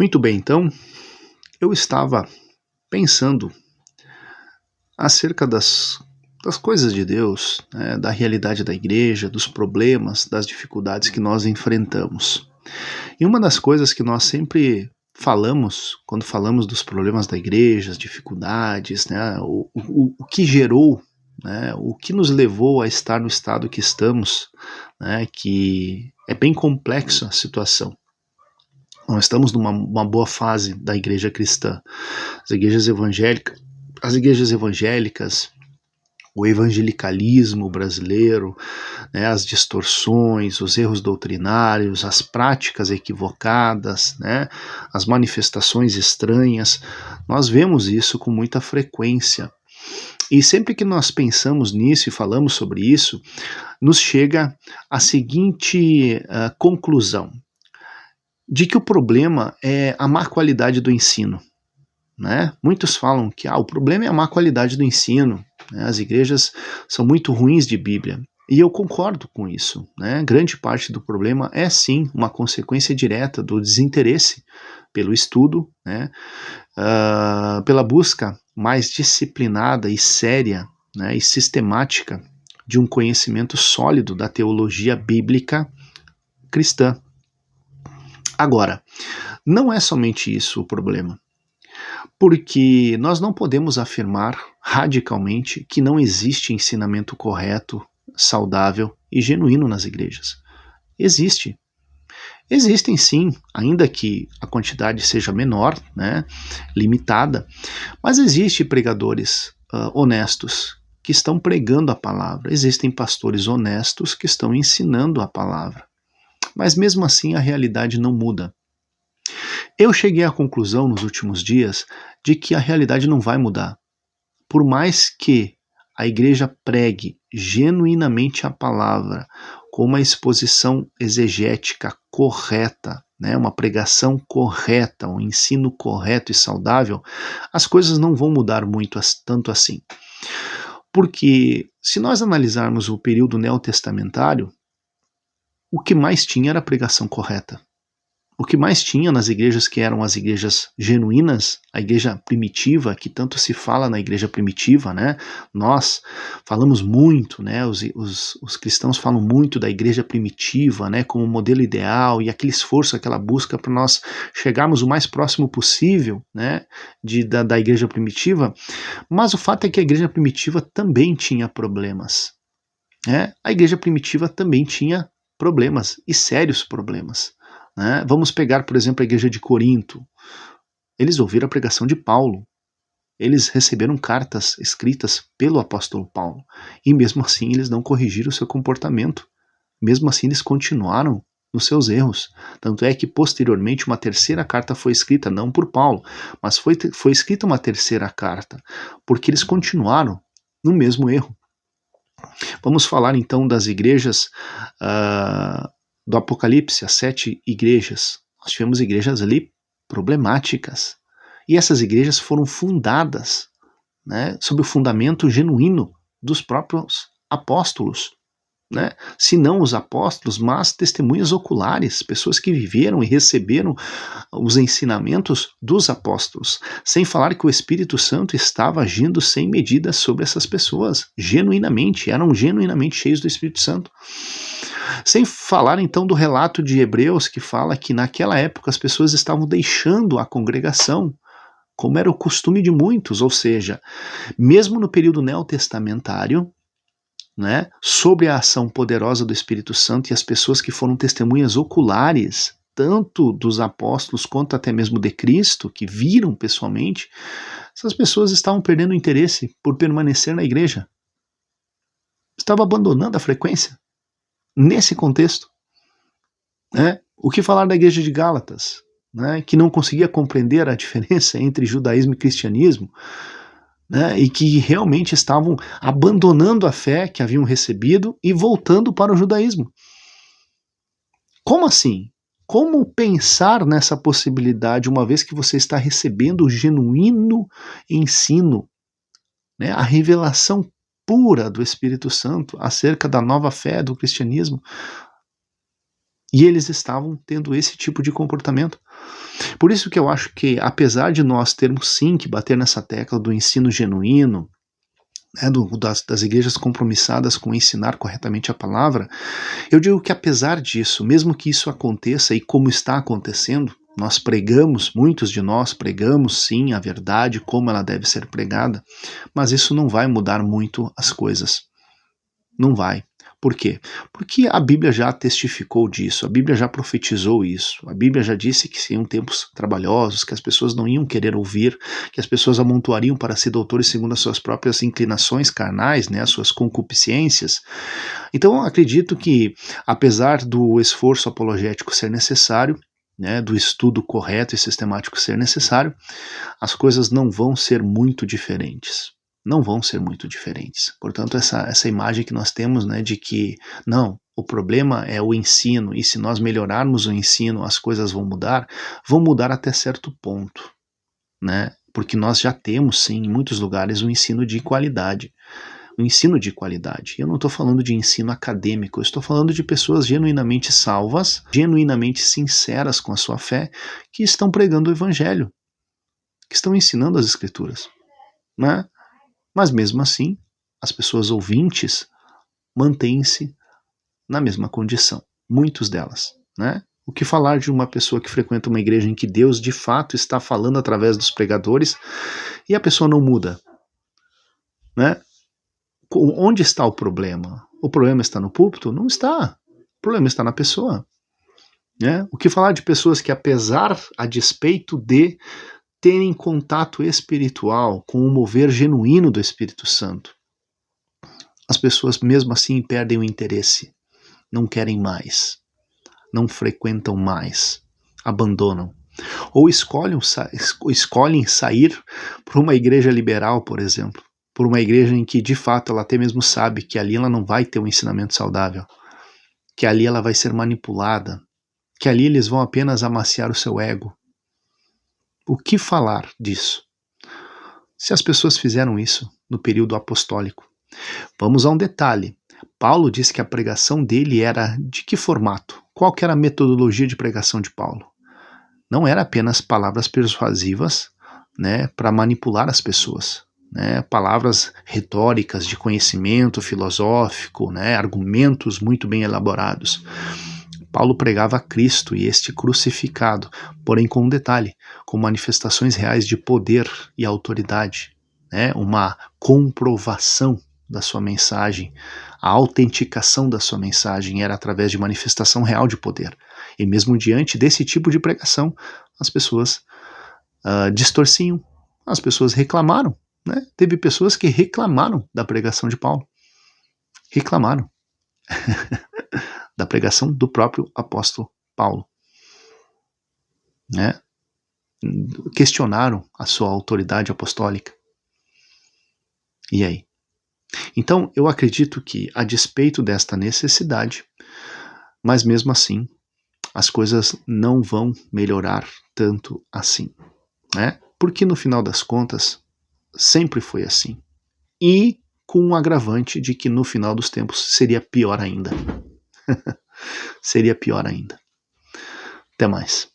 Muito bem, então eu estava pensando acerca das coisas de Deus, né, da realidade da igreja, dos problemas, das dificuldades que nós enfrentamos. E uma das coisas que nós sempre falamos, quando falamos dos problemas da igreja, as dificuldades, né, o que gerou, né, o que nos levou a estar no estado que estamos, né, que é bem complexa a situação. Nós estamos numa boa fase da igreja cristã. As igrejas evangélicas, o evangelicalismo brasileiro, né, as distorções, os erros doutrinários, as práticas equivocadas, né, as manifestações estranhas, nós vemos isso com muita frequência. E sempre que nós pensamos nisso e falamos sobre isso, nos chega a seguinte conclusão, de que o problema é a má qualidade do ensino. Né? Muitos falam que o problema é a má qualidade do ensino, né? As igrejas são muito ruins de Bíblia. E eu concordo com isso. Né? Grande parte do problema é sim uma consequência direta do desinteresse pelo estudo, né? Pela busca mais disciplinada e séria, né? E sistemática de um conhecimento sólido da teologia bíblica cristã. Agora, não é somente isso o problema. Porque nós não podemos afirmar radicalmente que não existe ensinamento correto, saudável e genuíno nas igrejas. Existe. Existem sim, ainda que a quantidade seja menor, né, limitada, mas existem pregadores honestos que estão pregando a palavra. Existem pastores honestos que estão ensinando a palavra. Mas mesmo assim a realidade não muda. Eu cheguei à conclusão nos últimos dias de que a realidade não vai mudar. Por mais que a igreja pregue genuinamente a palavra, com uma exposição exegética correta, né, uma pregação correta, um ensino correto e saudável, as coisas não vão mudar tanto assim. Porque se nós analisarmos o período neotestamentário, o que mais tinha era a pregação correta. O que mais tinha nas igrejas que eram as igrejas genuínas, a igreja primitiva, que tanto se fala na igreja primitiva, né? Nós falamos muito, né? Os cristãos falam muito da igreja primitiva, né? Como modelo ideal e aquele esforço, aquela busca para nós chegarmos o mais próximo possível, né? Da igreja primitiva. Mas o fato é que a igreja primitiva também tinha problemas, né? A igreja primitiva também tinha problemas e sérios problemas. Né? Vamos pegar, por exemplo, a igreja de Corinto. Eles ouviram a pregação de Paulo. Eles receberam cartas escritas pelo apóstolo Paulo. E mesmo assim eles não corrigiram o seu comportamento. Mesmo assim eles continuaram nos seus erros. Tanto é que posteriormente uma terceira carta foi escrita, não por Paulo, mas foi escrita uma terceira carta, porque eles continuaram no mesmo erro. Vamos falar então das igrejas do Apocalipse, as 7 igrejas. Nós tivemos igrejas ali problemáticas. E essas igrejas foram fundadas, né, sob o fundamento genuíno dos próprios apóstolos. Né? Se não os apóstolos, mas testemunhas oculares, pessoas que viveram e receberam os ensinamentos dos apóstolos, sem falar que o Espírito Santo estava agindo sem medida sobre essas pessoas, eram genuinamente cheios do Espírito Santo. Sem falar então do relato de Hebreus, que fala que naquela época as pessoas estavam deixando a congregação, como era o costume de muitos, ou seja, mesmo no período neotestamentário, né, sobre a ação poderosa do Espírito Santo e as pessoas que foram testemunhas oculares, tanto dos apóstolos quanto até mesmo de Cristo, que viram pessoalmente, essas pessoas estavam perdendo o interesse por permanecer na igreja. Estavam abandonando a frequência. Nesse contexto, né, o que falar da igreja de Gálatas, né, que não conseguia compreender a diferença entre judaísmo e cristianismo, né, e que realmente estavam abandonando a fé que haviam recebido e voltando para o judaísmo. Como assim? Como pensar nessa possibilidade uma vez que você está recebendo o genuíno ensino, né, a revelação pura do Espírito Santo acerca da nova fé do cristianismo? E eles estavam tendo esse tipo de comportamento. Por isso que eu acho que, apesar de nós termos sim que bater nessa tecla do ensino genuíno, né, das igrejas compromissadas com ensinar corretamente a palavra, eu digo que apesar disso, mesmo que isso aconteça e como está acontecendo, nós pregamos, muitos de nós pregamos sim a verdade como ela deve ser pregada, mas isso não vai mudar muito as coisas. Não vai. Por quê? Porque a Bíblia já testificou disso, a Bíblia já profetizou isso, a Bíblia já disse que seriam tempos trabalhosos, que as pessoas não iam querer ouvir, que as pessoas amontoariam para si doutores segundo as suas próprias inclinações carnais, né, as suas concupiscências. Então eu acredito que, apesar do esforço apologético ser necessário, né, do estudo correto e sistemático ser necessário, as coisas não vão ser muito diferentes. Não vão ser muito diferentes. Portanto, essa imagem que nós temos, né, de que, não, o problema é o ensino, e se nós melhorarmos o ensino, as coisas vão mudar até certo ponto, né? Porque nós já temos, sim, em muitos lugares, um ensino de qualidade. Um ensino de qualidade. Eu não estou falando de ensino acadêmico, eu estou falando de pessoas genuinamente salvas, genuinamente sinceras com a sua fé, que estão pregando o evangelho, que estão ensinando as escrituras, né? Mas mesmo assim, as pessoas ouvintes mantêm-se na mesma condição, muitos delas, né? O que falar de uma pessoa que frequenta uma igreja em que Deus de fato está falando através dos pregadores e a pessoa não muda, né? Onde está o problema? O problema está no púlpito? Não está. O problema está na pessoa, né? O que falar de pessoas que, apesar, a despeito de terem contato espiritual com o mover genuíno do Espírito Santo, as pessoas mesmo assim perdem o interesse, não querem mais, não frequentam mais, abandonam. Ou escolhem sair para uma igreja liberal, por exemplo, por uma igreja em que de fato ela até mesmo sabe que ali ela não vai ter um ensinamento saudável, que ali ela vai ser manipulada, que ali eles vão apenas amaciar o seu ego. O que falar disso? Se as pessoas fizeram isso no período apostólico. Vamos a um detalhe. Paulo diz que a pregação dele era de que formato? Qual que era a metodologia de pregação de Paulo? Não era apenas palavras persuasivas, né, para manipular as pessoas, né, palavras retóricas de conhecimento filosófico, né, argumentos muito bem elaborados. Paulo pregava a Cristo e este crucificado, porém com um detalhe, com manifestações reais de poder e autoridade, né, uma comprovação da sua mensagem, a autenticação da sua mensagem era através de manifestação real de poder. E mesmo diante desse tipo de pregação, as pessoas distorciam, as pessoas reclamaram, né? Teve pessoas que reclamaram da pregação de Paulo, reclamaram da pregação do próprio apóstolo Paulo, né? Questionaram a sua autoridade apostólica. E aí? Então, eu acredito que, a despeito desta necessidade, mas mesmo assim, as coisas não vão melhorar tanto assim, né? Porque no final das contas, sempre foi assim. E com um agravante de que no final dos tempos seria pior ainda. Seria pior ainda. Até mais.